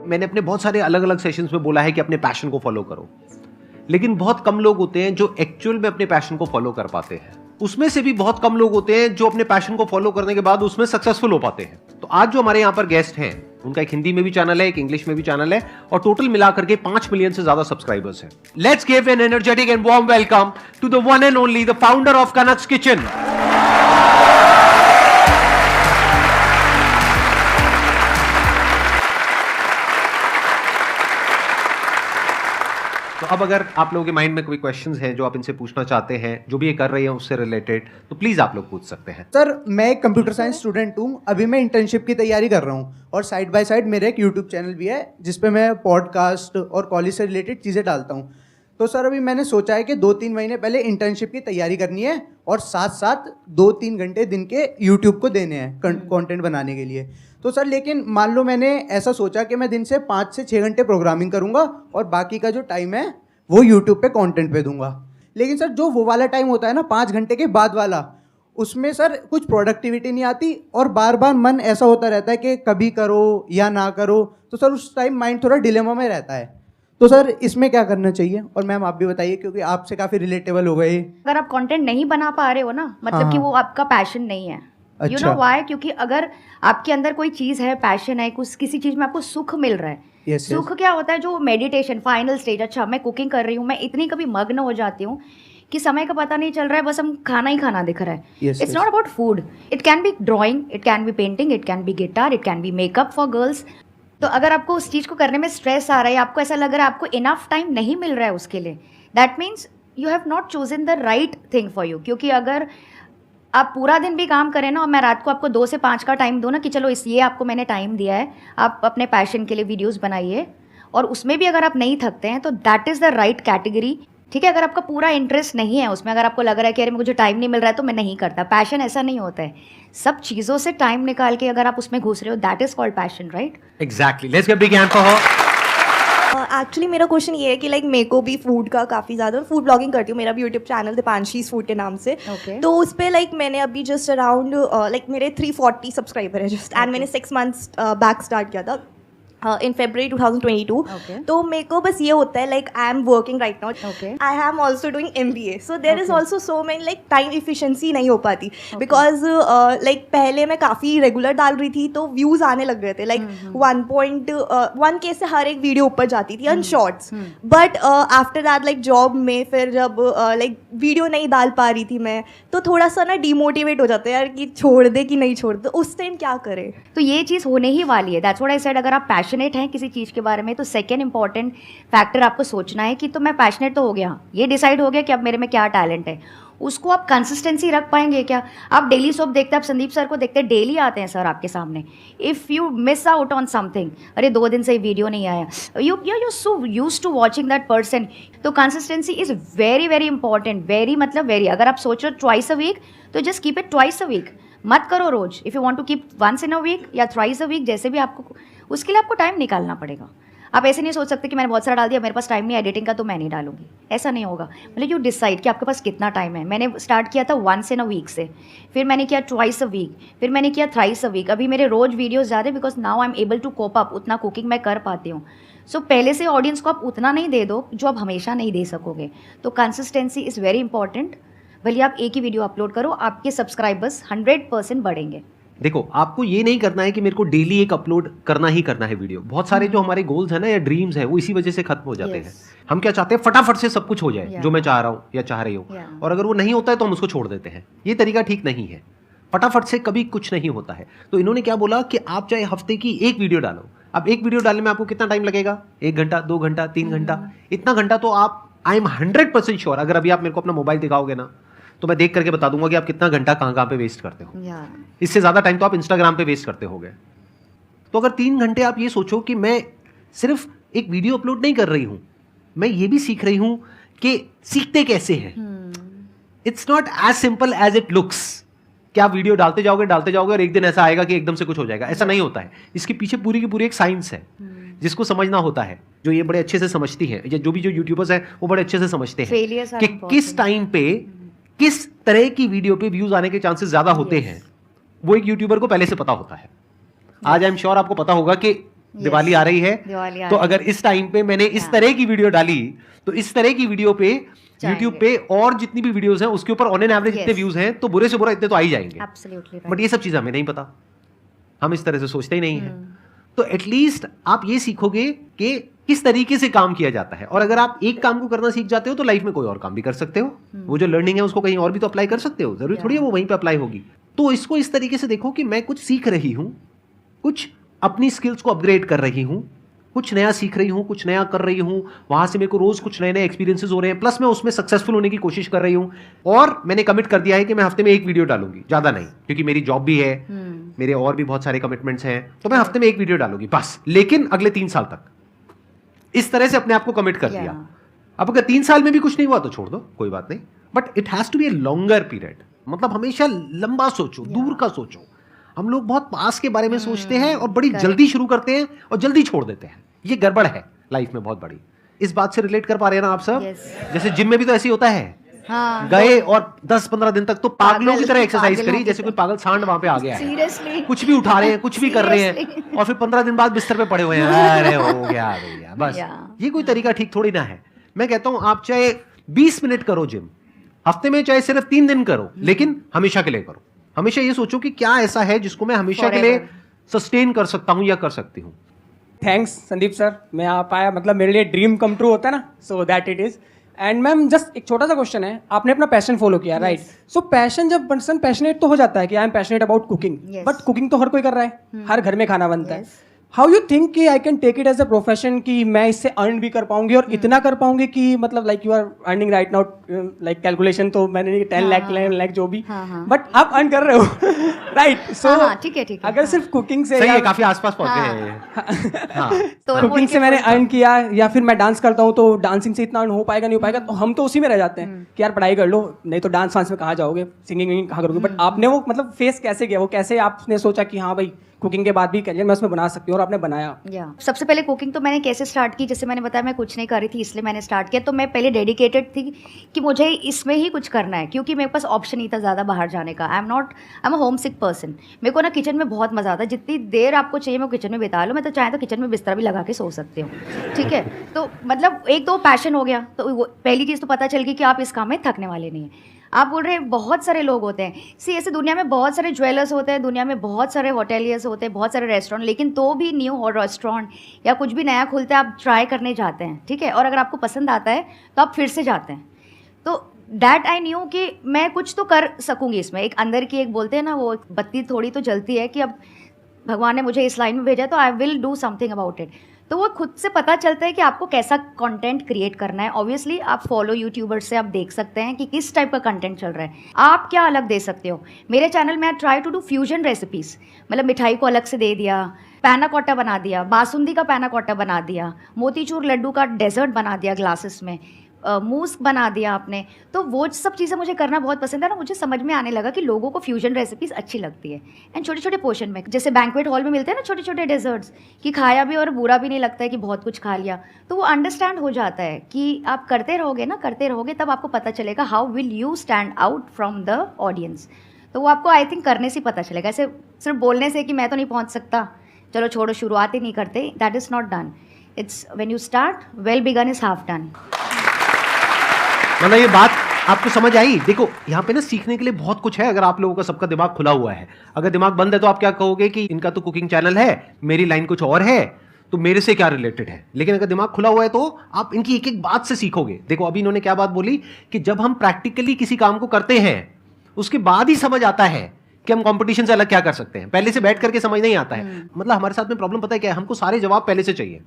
मैंने अपने बहुत सारे अलग अलग सेशंस में बोला है कि अपने पैशन को फॉलो करो, लेकिन बहुत कम लोग होते हैं जो एक्चुअल में अपने पैशन को फॉलो कर पाते हैं। उसमें से भी बहुत कम लोग होते हैं जो अपने पैशन को फॉलो करने के बाद उसमें सक्सेसफुल हो पाते हैं। तो आज जो हमारे यहाँ पर गेस्ट हैं, उनका एक हिंदी में भी चैनल है, एक इंग्लिश में भी चैनल है, और टोटल मिलाकर के 5 मिलियन से ज्यादा सब्सक्राइबर्स हैं। Let's give an energetic and warm welcome to the one and only the founder of Kanak's kitchen. तो अब अगर आप लोगों के माइंड में कोई क्वेश्चंस हैं जो आप इनसे पूछना चाहते हैं, जो भी ये कर रही हैं उससे रिलेटेड, तो प्लीज आप लोग पूछ सकते हैं। सर, मैं एक कंप्यूटर साइंस स्टूडेंट हूँ। अभी मैं इंटर्नशिप की तैयारी कर रहा हूँ और साइड बाय साइड मेरा एक यूट्यूब चैनल भी है जिसपे मैं पॉडकास्ट और कॉलेज से रिलेटेड चीज़ें डालता हूँ। तो सर, अभी मैंने सोचा है कि 2-3 महीने पहले इंटर्नशिप की तैयारी करनी है और साथ साथ 2-3 घंटे दिन के यूट्यूब को देने हैं कंटेंट बनाने के लिए। तो सर, लेकिन मान लो मैंने ऐसा सोचा कि मैं दिन से 5 से 6 घंटे प्रोग्रामिंग करूंगा और बाकी का जो टाइम है वो यूट्यूब पे कंटेंट पे दूंगा। लेकिन सर, जो वो वाला टाइम होता है ना 5 घंटे के बाद वाला, उसमें सर कुछ प्रोडक्टिविटी नहीं आती और बार बार मन ऐसा होता रहता है कि कभी करो या ना करो। तो सर, उस टाइम माइंड थोड़ा डिलेमा में रहता है। तो सर, इसमें क्या करना चाहिए? और मैम आप भी बताइए, क्योंकि आपसे काफ़ी रिलेटेबल हो गए। अगर आप कंटेंट नहीं बना पा रहे हो ना, मतलब कि वो आपका पैशन नहीं है। You know why? क्योंकि अगर आपके अंदर कोई चीज़ है, पैशन है, कुछ किसी चीज़ में आपको सुख मिल रहा है। सुख क्या होता है? जो मेडिटेशन फाइनल स्टेज। अच्छा, मैं कुकिंग कर रही हूँ, मैं इतनी कभी मग्न हो जाती हूँ कि समय का पता नहीं चल रहा है, बस हम खाना ही खाना दिख रहा है। It's not about food, it can be drawing, it can be painting, it can be guitar, it can be makeup for girls. तो अगर आपको उस चीज़ को करने में स्ट्रेस आ रहा है, आपको ऐसा लग रहा है आपको इनफ टाइम नहीं मिल रहा है उसके लिए, that means you have not chosen the right thing for you. क्योंकि अगर आप पूरा दिन भी काम करें ना और मैं रात को आपको 2 से 5 का टाइम दूँ ना कि चलो ये आपको मैंने टाइम दिया है, आप अपने पैशन के लिए वीडियोज़ बनाइए, और उसमें भी अगर आप नहीं थकते हैं तो that is the right category. ठीक है, अगर आपका पूरा इंटरेस्ट नहीं है उसमें, अगर आपको लग रहा है कि अरे मुझे टाइम नहीं मिल रहा है तो मैं नहीं करता। पैशन ऐसा नहीं होता है, सब चीज़ों से टाइम निकाल के अगर आप उसमें घुस रहे हो, that is called passion, right? Exactly. Let's give big hand for her. Actually मेरा क्वेश्चन ये है कि लाइक मेरे को भी फूड का काफ़ी ज़्यादा, फूड ब्लॉगिंग करती हूँ, मेरा भी यूट्यूब चैनल दीपांशीज़ फूड के नाम से। तो उस पर लाइक मैंने अभी जस्ट अराउंड लाइक मेरे 340 सब्सक्राइबर है जस्ट, एंड मैंने 6 मंथ्स बैक स्टार्ट किया था इन February 2022। तो मेरे को बस ये होता है like I am working right now, I am also doing MBA, so there is also so many like time efficiency नहीं हो पाती, बिकॉज लाइक पहले मैं काफ़ी रेगुलर डाल रही थी तो व्यूज़ आने लग गए थे, लाइक 1.1K से हर एक वीडियो ऊपर जाती थी on shorts. But after that like job में फिर जब लाइक वीडियो नहीं डाल पा रही थी मैं, तो थोड़ा सा ना डिमोटिवेट हो जाता है यार कि छोड़ दे कि नहीं छोड़ दे, उस टाइम क्या करे? तो ये चीज़ होने ही वाली है। दैट्स व्हाट आई सेड, अगर आप पैशनेट हैं किसी चीज़ के बारे में तो सेकेंड इंपॉर्टेंट फैक्टर आपको सोचना है कि तो मैं पैशनेट तो हो गया, ये डिसाइड हो गया कि अब मेरे में क्या टैलेंट है, उसको आप कंसिस्टेंसी रख पाएंगे क्या? आप डेली सोप देखते हैं, आप संदीप सर को देखते हैं, डेली आते हैं सर आपके सामने। If you miss out on something, अरे 2 दिन से वीडियो नहीं आया, you so used to watching that person. तो consistency is very very important, very मतलब वेरी। अगर आप सोच रहे हो ट्वाइस अ वीक, तो just keep it twice a week, मत करो रोज। If you want to keep once in a week या थ्राइस अ वीक, जैसे भी आपको, उसके लिए आपको टाइम निकालना पड़ेगा। आप ऐसे नहीं सोच सकते कि मैंने बहुत सारा डाल दिया, मेरे पास टाइम नहीं एडिटिंग का तो मैं नहीं डालूंगी, ऐसा नहीं होगा। मतलब यू डिसाइड कि आपके पास कितना टाइम है। मैंने स्टार्ट किया था वंस इन अ वीक से, फिर मैंने किया ट्वाइस अ वीक, फिर मैंने किया थ्राइस अ वीक। अभी मेरे रोज वीडियोस ज़्यादा, because now I am able to cope up, उतना कुकिंग मैं कर पाती हूँ। सो पहले से ऑडियंस को आप उतना नहीं दे दो जो आप हमेशा नहीं दे सकोगे। तो कंसिस्टेंसी इज़ वेरी इंपॉर्टेंट। भले आप एक ही वीडियो अपलोड करो, आपके सब्सक्राइबर्स 100% बढ़ेंगे। देखो, आपको ये नहीं करना है कि मेरे को डेली एक अपलोड करना ही करना है वीडियो। बहुत सारे जो हमारे गोल्स हैं ना या ड्रीम्स हैं, वो इसी वजह से खत्म हो जाते हैं। हम क्या चाहते हैं? फटाफट से सब कुछ हो जाए जो मैं चाह रहा हूँ या चाह रही हूँ, और अगर वो नहीं होता है तो हम उसको छोड़ देते हैं। ये तरीका ठीक नहीं है। फटाफट से कभी कुछ नहीं होता है। तो इन्होंने क्या बोला कि आप चाहे हफ्ते की एक वीडियो डालो। अब एक वीडियो डालने में आपको कितना टाइम लगेगा? 1 घंटा, 2 घंटा, 3 घंटा। इतना घंटा तो आप, आई एम 100% श्योर, अगर अभी आप मेरे को अपना मोबाइल दिखाओगे ना तो मैं देख करके बता दूंगा कि आप कितना घंटा कहाँ पे वेस्ट करते हो। इससे ज्यादा टाइम तो आप इंस्टाग्राम पे वेस्ट करते होगे। तो अगर 3 घंटे आप ये सोचो कि मैं सिर्फ एक वीडियो अपलोड नहीं कर रही हूं, मैं ये भी सीख रही हूं कि सीखते कैसे हैं। It's not as simple as it looks कि आप वीडियो डालते जाओगे और एक दिन ऐसा आएगा कि एकदम से कुछ हो जाएगा। ऐसा नहीं होता है। इसके पीछे पूरी की पूरी एक साइंस है जिसको समझना होता है, जो ये बड़े अच्छे से समझती है, या जो यूट्यूबर्स हैं वो बड़े अच्छे से समझते हैं कि किस टाइम पे किस तरह की वीडियो पे व्यूज आने के चांसेस ज्यादा होते हैं। वो एक यूट्यूबर को पहले से पता होता है। आज आई एम श्योर आपको पता होगा कि दिवाली आ रही है, तो अगर इस टाइम पे मैंने इस तरह की वीडियो डाली तो इस तरह की वीडियो पे YouTube पे और जितनी भी वीडियोस हैं उसके ऊपर ऑन एन एवरेज इतने व्यूज हैं, तो बुरे से बुरा इतने तो आ ही जाएंगे। बट ये सब चीजें हमें नहीं पता, हम इस तरह से सोचते ही नहीं है। तो एटलीस्ट आप ये सीखोगे कि किस तरीके से काम किया जाता है, और अगर आप एक काम को करना सीख जाते हो तो लाइफ में कोई और काम भी कर सकते हो। वो जो लर्निंग है उसको कहीं और भी तो अप्लाई कर सकते हो, जरूरी थोड़ी है वो वहीं पे अप्लाई होगी। तो इसको इस तरीके से देखो कि मैं कुछ सीख रही हूं, कुछ अपनी स्किल्स को अपग्रेड कर रही हूं, कुछ नया सीख रही हूं, कुछ नया कर रही हूं, वहां से मेरे को रोज कुछ नए नए एक्सपीरियंसेस हो रहे हैं, प्लस मैं उसमें सक्सेसफुल होने की कोशिश कर रही हूं। और मैंने कमिट कर दिया है कि मैं हफ्ते में एक वीडियो डालूंगी, ज्यादा नहीं, क्योंकि मेरी जॉब भी है, मेरे और भी बहुत सारे कमिटमेंट्स हैं, तो मैं हफ्ते में एक वीडियो डालूंगी बस, लेकिन अगले 3 साल तक। इस तरह से अपने आप को कमिट कर दिया। अब अगर 3 साल में भी कुछ नहीं हुआ तो छोड़ दो, कोई बात नहीं, but it has to be a longer period. मतलब हमेशा लंबा सोचो, दूर का सोचो। हम लोग बहुत पास के बारे में सोचते हैं और बड़ी जल्दी शुरू करते हैं और जल्दी छोड़ देते हैं। ये गड़बड़ है लाइफ में बहुत बड़ी। इस बात से रिलेट कर पा रहे हैं ना आप सब? जैसे जिम में भी तो ऐसे ही होता है, गए और 10-15 दिन तक तो पागलों की तरह एक्सरसाइज करी, जैसे कोई पागल सांड वहां पे आ गया है, कुछ भी उठा रहे हैं, कुछ भी कर रहे हैं, और फिर 15 दिन बाद बिस्तर पे पड़े हुए हैं, अरे हो गया भैया बस। ये कोई तरीका ठीक थोड़ी ना है। मैं कहता हूं आप चाहे 20 मिनट करो जिम हफ्ते में, चाहे सिर्फ 3 दिन करो, लेकिन हमेशा के लिए करो। हमेशा ये सोचो कि क्या ऐसा है जिसको मैं हमेशा के लिए सस्टेन कर सकता हूं या कर सकती हूं। थैंक्स संदीप सर, मैं आ पाया, मतलब मेरे लिए ड्रीम कम ट्रू होता है ना, so that it is. And ma'am just एक छोटा सा क्वेश्चन है, आपने अपना पैशन फॉलो किया, राइट? सो पैशन, जब पर्सन पैशनेट तो हो जाता है कि I am passionate about cooking, but cooking तो हर कोई कर रहा है, हर घर में खाना बनता है। हाउ यू थिंक कि I can take it as a profession, कि मैं इससे अर्न भी कर पाऊंगी और इतना कर पाऊंगी कि मतलब like you are earning right now, like calculation तो मैंने 10 लाख 11 लाख जो भी, बट आप अर्न कर रहे हो राइट? सो ठीक है, अगर सिर्फ कुकिंग से, सही है, काफी आसपास पहुंचे हैं। तो कुकिंग से मैंने अर्न किया, या फिर मैं डांस करता हूँ तो डांसिंग से इतना अर्न हो पाएगा नहीं हो पाएगा, तो हम तो उसी में रह जाते हैं कि यार पढ़ाई कर लो, नहीं तो डांस वांस में कहाँ जाओगे, सिंगिंग कहाँ करोगे। बट आपने वो मतलब फेस कैसे किया, वो कैसे आपने सोचा कि हाँ भाई कुकिंग के बाद भी करियर मैं उसमें बना सकती हूँ, और आपने बनाया? सबसे पहले कुकिंग तो मैंने कैसे स्टार्ट की, जैसे मैंने बताया मैं कुछ नहीं कर रही थी इसलिए मैंने स्टार्ट किया। तो मैं पहले डेडिकेटेड थी कि मुझे इसमें ही कुछ करना है, क्योंकि मेरे पास ऑप्शन नहीं था ज़्यादा बाहर जाने का। I am a home sick person. मेरे को ना किचन में बहुत मज़ा आता है, जितनी देर आपको चाहिए मैं किचन में बिता लूँ। मैं तो चाहे तो किचन में बिस्तर भी लगा के सो सकती हूँ, ठीक है। तो मतलब एक तो पैशन हो गया, तो पहली चीज़ तो पता चल गई कि आप इस काम में थकने वाले नहीं हैं। आप बोल रहे हैं बहुत सारे लोग होते हैं, ऐसे दुनिया में बहुत सारे ज्वेलर्स होते हैं, दुनिया में बहुत सारे होटेलियर्स होते हैं, बहुत सारे रेस्टोरेंट, लेकिन तो भी न्यू रेस्टोरेंट या कुछ भी नया खुलता है आप ट्राई करने जाते हैं, ठीक है। और अगर आपको पसंद आता है तो आप फिर से जाते हैं। तो दैट आई न्यू कि मैं कुछ तो कर सकूँगी इसमें। एक अंदर की एक बोलते हैं ना, वो बत्ती थोड़ी तो जलती है कि अब भगवान ने मुझे इस लाइन में भेजा तो I will do something about it. तो वो खुद से पता चलता है कि आपको कैसा कंटेंट क्रिएट करना है। ऑब्वियसली आप फॉलो यूट्यूबर्स से आप देख सकते हैं कि किस टाइप का कंटेंट चल रहा है, आप क्या अलग दे सकते हो। मेरे चैनल में I try to do fusion recipes, मतलब मिठाई को अलग से दे दिया, पैना कोट्टा बना दिया, बासुंदी का पैना कोट्टा बना दिया, मोतीचूर लड्डू का डेजर्ट बना दिया ग्लासेस में, मूस बना दिया आपने। तो वो सब चीज़ें मुझे करना बहुत पसंद है ना। मुझे समझ में आने लगा कि लोगों को फ्यूजन रेसिपीज़ अच्छी लगती है, एंड छोटे छोटे पोर्शन में, जैसे बैंक्वेट हॉल में मिलते हैं ना छोटे छोटे डेजर्ट्स, कि खाया भी और बुरा भी नहीं लगता है कि बहुत कुछ खा लिया। तो वो अंडरस्टैंड हो जाता है कि आप करते रहोगे ना, करते रहोगे, तब आपको पता चलेगा how will you stand out from the audience. तो वो आपको आई थिंक करने से पता चलेगा। ऐसे सिर्फ बोलने से कि मैं तो नहीं पहुँच सकता, चलो छोड़ो, शुरुआत ही नहीं करते, that is not done. It's when you start, well begun is half done. मतलब ये बात आपको समझ आई? देखो यहाँ पे ना सीखने के लिए बहुत कुछ है, अगर आप लोगों का सबका दिमाग खुला हुआ है। अगर दिमाग बंद है तो आप क्या कहोगे कि इनका तो कुकिंग चैनल है, मेरी लाइन कुछ और है, तो मेरे से क्या रिलेटेड है। लेकिन अगर दिमाग खुला हुआ है तो आप इनकी एक एक बात से सीखोगे। देखो अभी इन्होंने क्या बात बोली कि जब हम प्रैक्टिकली किसी काम को करते हैं उसके बाद ही समझ आता है कि हम कंपटीशन से अलग क्या कर सकते हैं। पहले से बैठ करके समझ नहीं आता है। मतलब हमारे साथ में प्रॉब्लम पता है क्या है, हमको सारे जवाब पहले से चाहिए,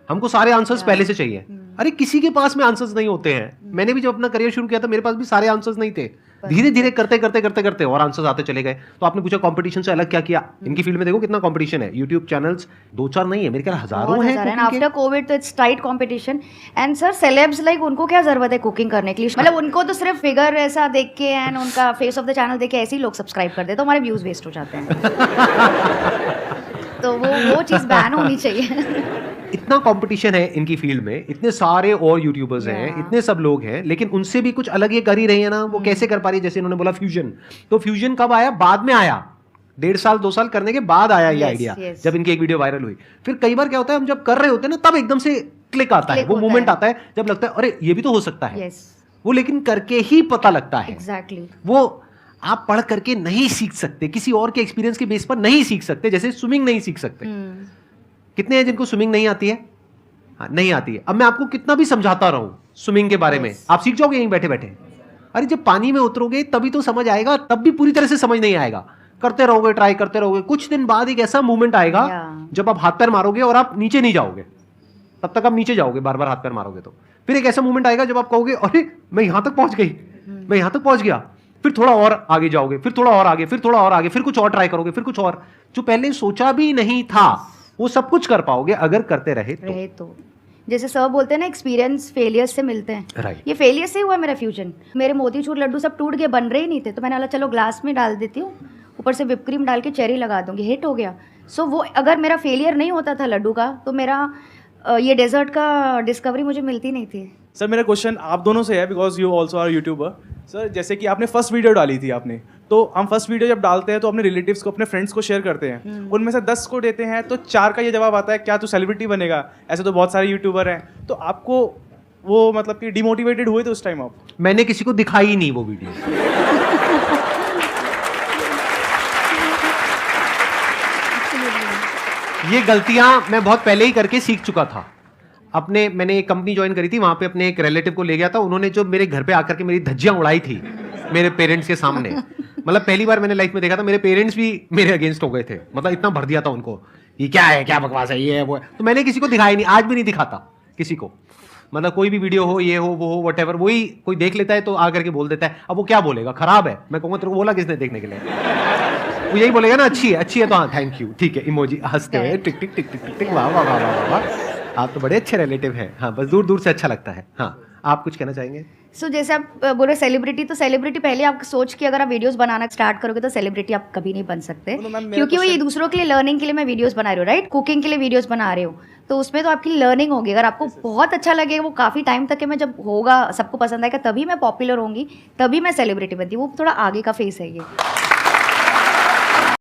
हमको सारे आंसर्स पहले से चाहिए। अरे किसी के पास में आंसर्स नहीं होते हैं। मैंने भी जब अपना करियर शुरू किया था मेरे पास भी सारे आंसर्स नहीं थे। धीरे धीरे करते करते करते करते और आंसर्स आते चले गए। तो आपने पूछा कंपटीशन से अलग क्या किया। इनकी फील्ड में देखो कितना कंपटीशन है। यूट्यूब चैनल्स 2-4 नहीं है, मेरे ख्याल हजारों हैं। आफ्टर कोविड तो it's tight competition. And sir celebs like उनको क्या जरूरत है कुकिंग करने के लिए, मतलब उनको तो सिर्फ फिगर ऐसा देख के एंड उनका फेस ऑफ द चैनल देख के ऐसे ही लोग सब्सक्राइब कर देते, तो हमारे व्यूज वेस्ट हो जाते हैं। तो वो चीज़ बैन होनी चाहिए। इतना कंपटीशन है इनकी फील्ड में, इतने सारे और यूट्यूबर्स हैं, इतने सब लोग हैं, लेकिन उनसे भी कुछ अलग ये कर ही रही है ना। वो कैसे कर पा रही है, जैसे इन्होंने बोला फ्यूजन, तो फ्यूजन कब आया, बाद में आया। 1.5 साल 2 साल करने के बाद आया ये Yes, आइडिया, yes. जब इनकी एक वीडियो वायरल हुई। फिर कई बार क्या होता है, हम जब कर रहे होते हैं ना, तब एकदम से क्लिक आता है, Click वो होता मोमेंट है। आता है जब लगता है अरे ये भी तो हो सकता है। यस, वो लेकिन करके ही पता लगता है। एग्जैक्टली। वो आप पढ़ करके नहीं सीख सकते, किसी और के एक्सपीरियंस के बेस पर नहीं सीख सकते, जैसे स्विमिंग नहीं सीख सकते। कितने हैं जिनको स्विमिंग नहीं आती है? हाँ, नहीं आती है। अब मैं आपको कितना भी समझाता रहूं स्विमिंग के बारे में, आप सीख जाओगे यहीं बैठे बैठे? अरे जब पानी में उतरोगे तभी तो समझ आएगा, तब भी पूरी तरह से समझ नहीं आएगा। करते रहोगे, ट्राई करते रहोगे, कुछ दिन बाद एक ऐसा मूवमेंट आएगा जब आप हाथ पैर मारोगे और आप नीचे नहीं जाओगे, तब तक आप नीचे जाओगे बार बार हाथ पैर मारोगे तो। फिर एक ऐसा मूवमेंट आएगा जब आप कहोगे अरे मैं यहां तक पहुंच गई, मैं यहां तक पहुंच गया। फिर थोड़ा और आगे जाओगे, फिर थोड़ा और आगे, फिर थोड़ा और आगे, फिर कुछ और ट्राई करोगे, फिर कुछ और, जो पहले सोचा भी नहीं था वो सब कुछ कर पाओगे अगर करते रहे तो। जैसे सर बोलते हैं ना, एक्सपीरियंस फेलियर्स से मिलते हैं। Right. ये फेलियर से हुआ मेरा फ्यूजन। मेरे मोतीचूर लड्डू सब टूट गए, बन रहे ही नहीं थे, तो मैंने बोला चलो ग्लास में डाल देती हूँ, ऊपर से विप क्रीम डाल के चेरी लगा दूंगी, हिट हो गया। सो वो अगर मेरा फेलियर नहीं होता था लड्डू का, तो मेरा ये डेजर्ट का डिस्कवरी मुझे मिलती नहीं थी। सर मेरा क्वेश्चन आप दोनों से है, because you also are YouTuber. Sir जैसे कि आपने फर्स्ट वीडियो डाली थी आपने, तो हम फर्स्ट वीडियो जब डालते हैं तो अपने रिलेटिव्स को, अपने फ्रेंड्स को शेयर करते हैं, उनमें से 10 को देते हैं तो 4 का ये जवाब आता है क्या तू सेलिब्रिटी बनेगा। ऐसे तो बहुत सारे यूट्यूबर हैं, तो आपको वो मतलब कि डिमोटिवेटेड हुए थे उस टाइम आप? मैंने किसी को दिखाई ही नहीं वो वीडियो। ये गलतियां मैं बहुत पहले ही करके सीख चुका था। मैंने एक कंपनी ज्वाइन करी थी, वहां पे अपने एक रिलेटिव को ले गया था, उन्होंने जो मेरे घर पे आकर के मेरी धज्जियां उड़ाई थी मेरे पेरेंट्स के सामने, मतलब पहली बार मैंने लाइफ में देखा था, मेरे पेरेंट्स भी मेरे अगेंस्ट हो गए थे, मतलब इतना भर दिया था उनको, ये क्या है, क्या बकवास है, ये है वो है। तो मैंने किसी को दिखाया नहीं, आज भी नहीं दिखाता किसी को, मतलब कोई भी वीडियो हो, ये हो वो हो, व्हाटएवर, वही कोई देख लेता है तो आकर के बोल देता है। अब वो क्या बोलेगा, खराब है, मैं कहूँगा तेरे को बोला किसने देखने के लिए? वो यही बोलेगा ना अच्छी है तो हाँ थैंक यू, ठीक है, इमोजी हंसते हुए टिक टिक टिक टिक टिक टिक, वाह वाह वाह वाह वाह, आप तो बड़े अच्छे रिलेटिव हैं। हाँ, बस दूर दूर से अच्छा लगता है। हाँ, आप कुछ कहना चाहेंगे? सो जैसे आप बोले सेलिब्रिटी, तो सेलिब्रिटी पहले आप सोच के अगर आप वीडियोस बनाना स्टार्ट करोगे तो सेलिब्रिटी आप कभी नहीं बन सकते, क्योंकि वो ये दूसरों के लिए लर्निंग के लिए मैं वीडियोस बना रही हूँ, राइट, कुकिंग के लिए वीडियोस बना रही हूँ, तो उसमें तो आपकी लर्निंग होगी। अगर आपको बहुत अच्छा लगेगा, वो काफ़ी टाइम तक है, मैं जब होगा सबको पसंद आएगा तभी मैं पॉपुलर होंगी, तभी मैं सेलिब्रिटी बनती हूँ। वो थोड़ा आगे का फेस है ये।